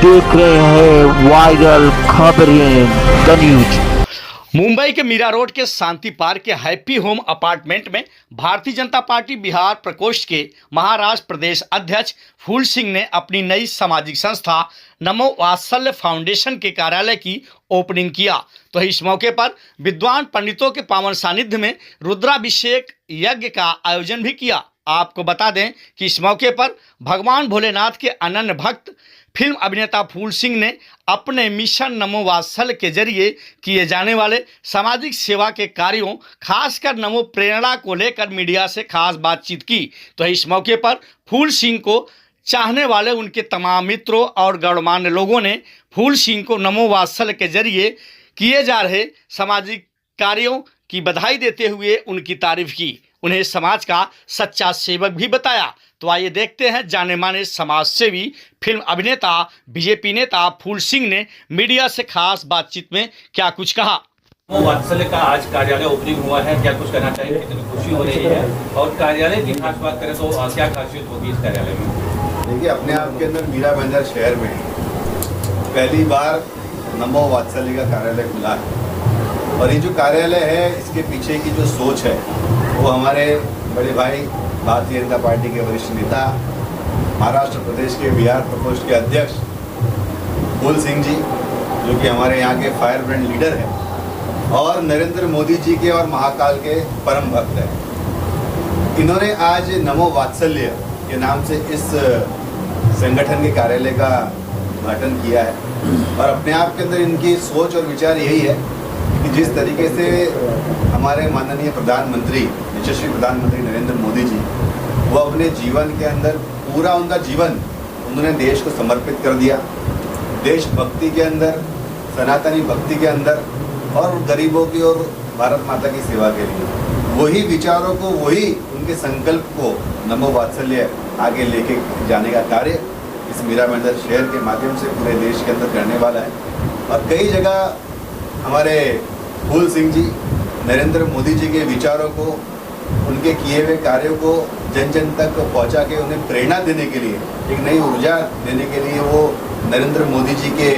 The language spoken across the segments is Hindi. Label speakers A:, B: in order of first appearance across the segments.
A: देख रहे हैं वायरल खबरें द न्यूज।
B: मुंबई के मीरा रोड के शांति पार्क के हैप्पी होम अपार्टमेंट में भारतीय जनता पार्टी बिहार प्रकोष्ठ के महाराष्ट्र प्रदेश अध्यक्ष फूल सिंह ने अपनी नई सामाजिक संस्था नमो वात्सल्य फाउंडेशन के कार्यालय की ओपनिंग किया। तो इस मौके पर विद्वान पंडितों के पावन सानिध्य में रुद्राभिषेक यज्ञ का आयोजन भी किया। आपको बता दें कि इस मौके पर भगवान भोलेनाथ के अनन्य भक्त फिल्म अभिनेता फूल सिंह ने अपने मिशन नमो वात्सल्य के जरिए किए जाने वाले सामाजिक सेवा के कार्यों, खासकर नमो प्रेरणा को लेकर मीडिया से खास बातचीत की। तो इस मौके पर फूल सिंह को चाहने वाले उनके तमाम मित्रों और गणमान्य लोगों ने फूल सिंह को नमो वात्सल्य के जरिए किए जा रहे सामाजिक कार्यों की बधाई देते हुए उनकी तारीफ की। उन्हें समाज का सच्चा सेवक भी बताया। तो आइए देखते हैं जाने माने समाज सेवी फिल्म अभिनेता बीजेपी नेता फूल सिंह ने मीडिया से खास बातचीत में क्या कुछ कहा।
C: नमो वात्सल्य का आज कार्यालय ओपनिंग हुआ है, क्या कुछ कहना चाहिए? कितनी खुशी हो रही है और कार्यालय की खास बात करें तो क्या खासियत होगी इस कार्यालय में?
D: देखिए, अपने आप के अंदर मीरा बंदर शहर में पहली बार नमो वात्सल्य का कार्यालय खुला है और ये जो कार्यालय है इसके पीछे की जो सोच है वो हमारे बड़े भाई भारतीय जनता पार्टी के वरिष्ठ नेता महाराष्ट्र प्रदेश के बिहार प्रकोष्ठ के अध्यक्ष फूल सिंह जी, जो कि हमारे यहाँ के फायर ब्रांड लीडर हैं और नरेंद्र मोदी जी के और महाकाल के परम भक्त हैं। इन्होंने आज नमो वात्सल्य के नाम से इस संगठन के कार्यालय का उद्घाटन किया है और अपने आप के अंदर इनकी सोच और विचार यही है कि जिस तरीके से हमारे माननीय प्रधानमंत्री, यशस्वी प्रधानमंत्री नरेंद्र मोदी जी, वो अपने जीवन के अंदर पूरा उनका जीवन उन्होंने देश को समर्पित कर दिया, देशभक्ति के अंदर, सनातनी भक्ति के अंदर और गरीबों की और भारत माता की सेवा के लिए वही विचारों को, वही उनके संकल्प को नमो वात्सल्य आगे लेके जाने का कार्य इस मीरा बंदर शहर के माध्यम से पूरे देश के अंदर करने वाला है। और कई जगह हमारे फूल सिंह जी नरेंद्र मोदी जी के विचारों को, उनके किए हुए कार्यों को जन जन तक पहुंचा के उन्हें प्रेरणा देने के लिए, एक नई ऊर्जा देने के लिए वो नरेंद्र मोदी जी के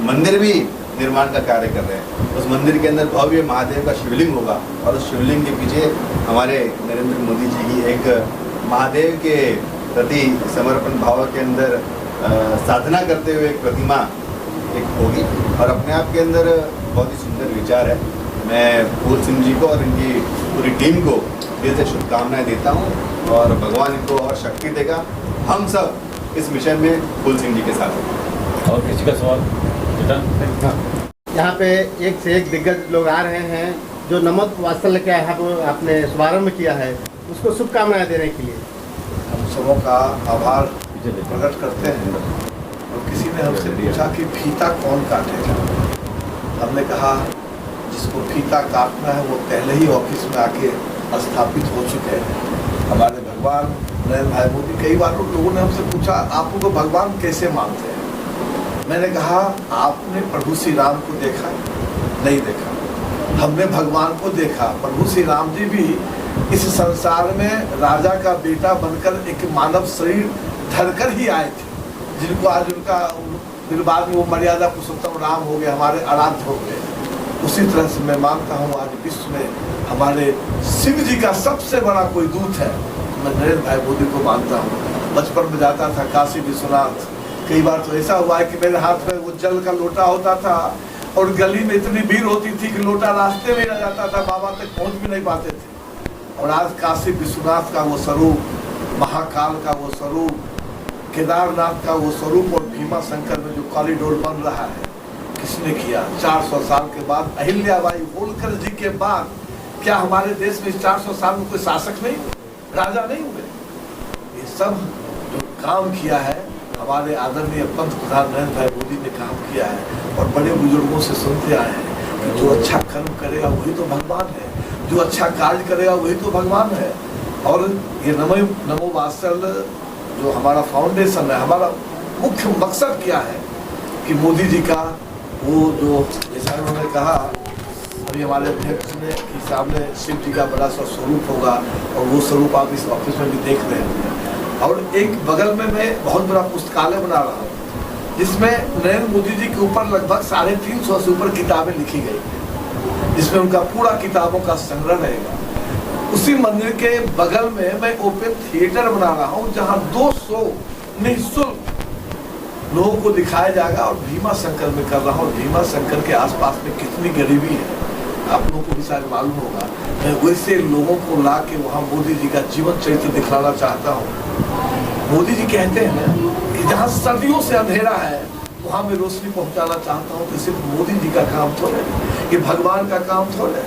D: मंदिर भी निर्माण का कार्य कर रहे हैं। उस मंदिर के अंदर भव्य महादेव का शिवलिंग होगा और उस शिवलिंग के पीछे हमारे नरेंद्र मोदी जी की एक महादेव के प्रति समर्पण भाव के अंदर साधना करते हुए एक प्रतिमा एक होगी और अपने आप के अंदर बहुत ही सुंदर विचार है। मैं फूल सिंह जी को और इनकी पूरी टीम को दिल से शुभकामनाएं देता हूं और भगवान इनको और शक्ति देगा। हम सब इस मिशन में फूल सिंह जी के साथ हैं।
C: और किसी का सवाल?
E: यहाँ पे एक से एक दिग्गज लोग आ रहे हैं जो नमो वात्सल्य का यहाँ पर आपने शुभारम्भ किया है, उसको शुभकामनाएं देने के लिए
F: हम सबों का आभार प्रकट करते हैं। और किसी ने हमसे पूछा कि फीता कौन काटेगा? हमने कहा जिसको फीता काटना है वो पहले ही ऑफिस में आके स्थापित हो चुके हैं। हमारे भगवान नरेंद्र भाई मोदी, कई बार लोगों ने हमसे पूछा आप उनको भगवान कैसे मानते हैं? मैंने कहा आपने प्रभु श्री राम को देखा? नहीं देखा। हमने भगवान को देखा। प्रभु श्री राम जी भी इस संसार में राजा का बेटा बनकर एक मानव शरीर धरकर ही आए थे, जिनको आज उनका फिर बाद में वो मर्यादा पुरुषोत्तम राम हो गए, हमारे आराध्य हो गए। उसी तरह से मैं मानता हूँ आज विश्व में हमारे शिव जी का सबसे बड़ा कोई दूत है, मैं नरेंद्र भाई मोदी को मानता हूँ। बचपन में जाता था काशी विश्वनाथ, कई बार तो ऐसा हुआ है कि मेरे हाथ में वो जल का लोटा होता था और गली में इतनी भीड़ होती थी कि लोटा रास्ते में रह जाता था, बाबा तक पहुँच भी नहीं पाते थे। और आज काशी विश्वनाथ का वो स्वरूप, महाकाल का वो स्वरूप, केदारनाथ का वो स्वरूप और भीमा शंकर में जो कॉरिडोर बन रहा है, किसने किया? 400 साल के बाद, अहिल्याबाई होलकर जी के बाद क्या हमारे देश में 400 साल में कोई शासक नहीं हुए, राजा नहीं हुए? ये सब जो काम किया है हमारे आदरणीय पंत प्रधान नरेंद्र भाई मोदी ने काम किया है। और बड़े बुजुर्गों से सुनते आए हैं कि जो अच्छा कर्म करेगा वही तो भगवान है, जो अच्छा कार्य करेगा वही तो भगवान है। और ये नमो वात्सल्य जो हमारा फाउंडेशन है, हमारा मुख्य मकसद क्या है कि मोदी जी का वो जो जैसा उन्होंने कहा अभी हमारे अध्यक्ष ने कि सामने शिव जी का बड़ा सा स्वरूप होगा और वो स्वरूप आप इस ऑफिस में भी देख रहे होंगे। और एक बगल में मैं बहुत बड़ा पुस्तकालय बना रहा हूँ जिसमें नरेंद्र मोदी जी के ऊपर लगभग 350 से ऊपर किताबें लिखी गई, जिसमें उनका पूरा किताबों का संग्रह रहेगा। उसी मंदिर के बगल में मैं ओपन थिएटर बना रहा हूँ, जहाँ 200 निःशुल्क लोगों को दिखाया जाएगा और भीमा शंकर में कर रहा हूँ। भीमा शंकर के आसपास में कितनी गरीबी है आप लोगों को भी शायद मालूम होगा। मैं वैसे लोगों को ला के वहाँ मोदी जी का जीवन चरित्र दिखलाना चाहता हूँ। मोदी जी कहते हैं ना कि जहाँ सदियों से अंधेरा है वहाँ मैं रोशनी पहुँचाना चाहता हूँ। तो सिर्फ मोदी जी का काम थोड़े, ये भगवान का काम थोड़े,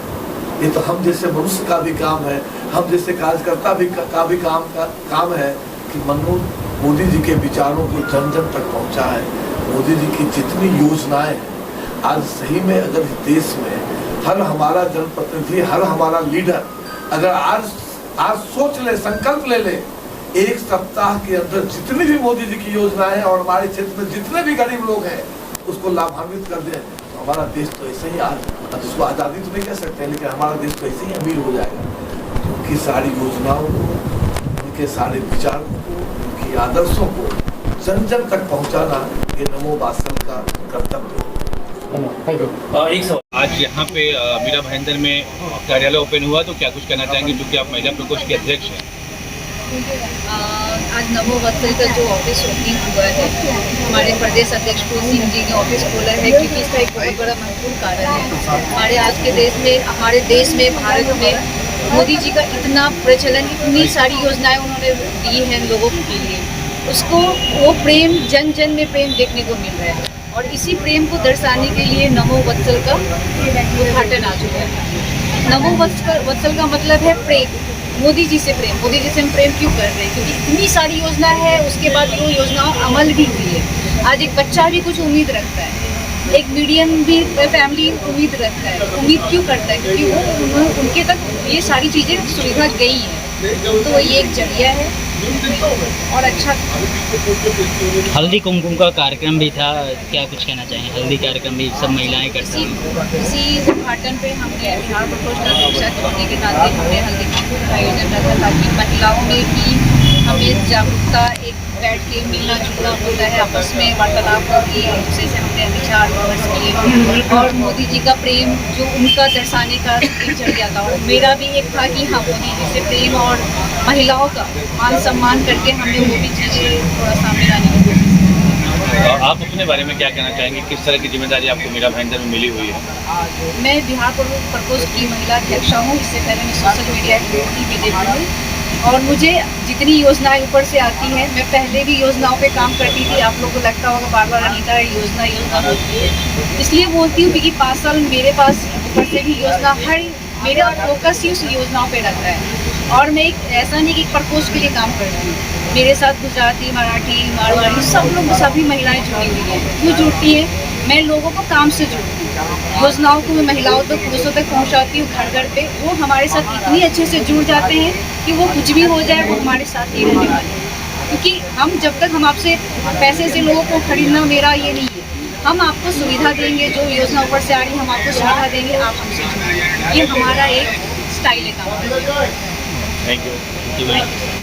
F: ये तो हम जैसे मनुष्य का भी काम है, हम जैसे कार्यकर्ता का भी काम है कि मोदी जी के विचारों को जन जन तक पहुँचाए। मोदी जी की जितनी योजनाएं हैं आज सही में अगर देश में हर हमारा जनप्रतिनिधि, हर हमारा लीडर अगर आज सोच ले, संकल्प ले ले, एक सप्ताह के अंदर जितनी भी मोदी जी की योजनाएं हैं और हमारे क्षेत्र में जितने भी गरीब लोग हैं उसको लाभान्वित कर दें, तो हमारा देश तो ऐसे ही आज उसको आज़ादी तो नहीं कह सकते, लेकिन हमारा देश तो ऐसे ही अमीर हो जाएगा। उनकी सारी योजनाओं को, उनके सारे विचारों को, उनकी आदर्शों को जन जन तक पहुँचाना ये नमो वात्सल का कर्तव्य है।
C: एक सवाल, आज यहाँ पे मीरा भाईंदर में कार्यालय ओपन हुआ, तो क्या कुछ कहना चाहेंगे, क्योंकि आप महिला प्रकोष्ठ के अध्यक्ष हैं?
G: आज नमो वात्सल का जो ऑफिस ओपनिंग हुआ है, हमारे प्रदेश अध्यक्ष फूल सिंह जी ने ऑफिस खोला है, क्योंकि इसका एक बहुत बड़ा महत्वपूर्ण कारण है। हमारे आज के देश में, हमारे देश में, भारत में मोदी जी का इतना प्रचलन, इतनी सारी योजनाएं उन्होंने दी हैं लोगों के लिए, उसको वो प्रेम जन जन में प्रेम देखने को मिल रहा है। और इसी प्रेम को दर्शाने के लिए नमो वात्सल का उद्घाटन आ चुका है। नमो वात्सल का मतलब है प्रेम, मोदी जी से प्रेम। मोदी जी से हम प्रेम क्यों कर रहे हैं? क्योंकि इतनी सारी योजना है, उसके बाद वो योजना अमल भी हुई है। आज एक बच्चा भी कुछ उम्मीद रखता है, एक मीडियम भी फैमिली उम्मीद रखता है। उम्मीद क्यों करता है? क्योंकि वो उनके तक ये सारी चीज़ें सुविधा गई हैं, तो ये एक जरिया है और अच्छा।
H: हल्दी कुमकुम का कार्यक्रम भी था, क्या कुछ कहना चाहिए? हल्दी कार्यक्रम भी सब महिलाएं करती हैं।
G: इसी उद्घाटन पे हमने बिहार प्रकोष्ठ अध्यक्ष होने के नाते हमने हल्दी कुमकुम का आयोजन रखा, ताकि महिलाओं में भी हमें जागरूकता, एक बैठ के मिलना जुलना होता है, आपस में वार्तालाप होती है, एक दूसरे से हमने विचार विमर्श किए और मोदी जी का प्रेम जो उनका दर्शाने का एक जरिया था। और मेरा भी एक था कि हाँ, मोदी जी से प्रेम और महिलाओं का मान सम्मान करके हमने वो भी चीज़ें थोड़ा सामने लाने की कोशिश की।
C: आप अपने बारे में क्या कहना चाहेंगे, किस तरह की जिम्मेदारी आपको मीरा भाईंदर में मिली हुई है?
G: मैं बिहार प्रकोष्ठ की महिला अध्यक्षा हूँ। इससे पहले मैं सोशल मीडिया की बीजेपी हूँ और मुझे जितनी योजनाएं ऊपर से आती हैं, मैं पहले भी योजनाओं पे काम करती थी। आप लोगों को लगता होगा बार बार अनीता योजना होती है, इसलिए बोलती हूँ क्योंकि 5 साल मेरे पास ऊपर से भी योजना, हर मेरा फोकस ही उस योजनाओं पे रहता है। और मैं एक ऐसा नहीं कि प्रकोष्ठ के लिए काम करती हूँ, मेरे साथ गुजराती, मराठी, मारवाड़ी सब लोग, सभी महिलाएं जुड़ी हुई हैं। क्यों जुड़ती हैं? मैं लोगों को काम से जोड़ती हूँ, योजनाओं को मैं महिलाओं तक, पुरुषों तक पहुँचाती हूँ घर घर पे। वो हमारे साथ इतनी अच्छे से जुड़ जाते हैं कि वो कुछ भी हो जाए वो हमारे साथ ही रहने वाले हैं। क्योंकि हम जब तक हम आपसे पैसे से लोगों को खरीदना मेरा ये नहीं है, हम आपको सुविधा देंगे, जो योजना ऊपर से आ रही है हम आपको सुविधा देंगे, आप हमसे जुड़िए। ये हमारा एक स्टाइल है काम।
C: Thank you.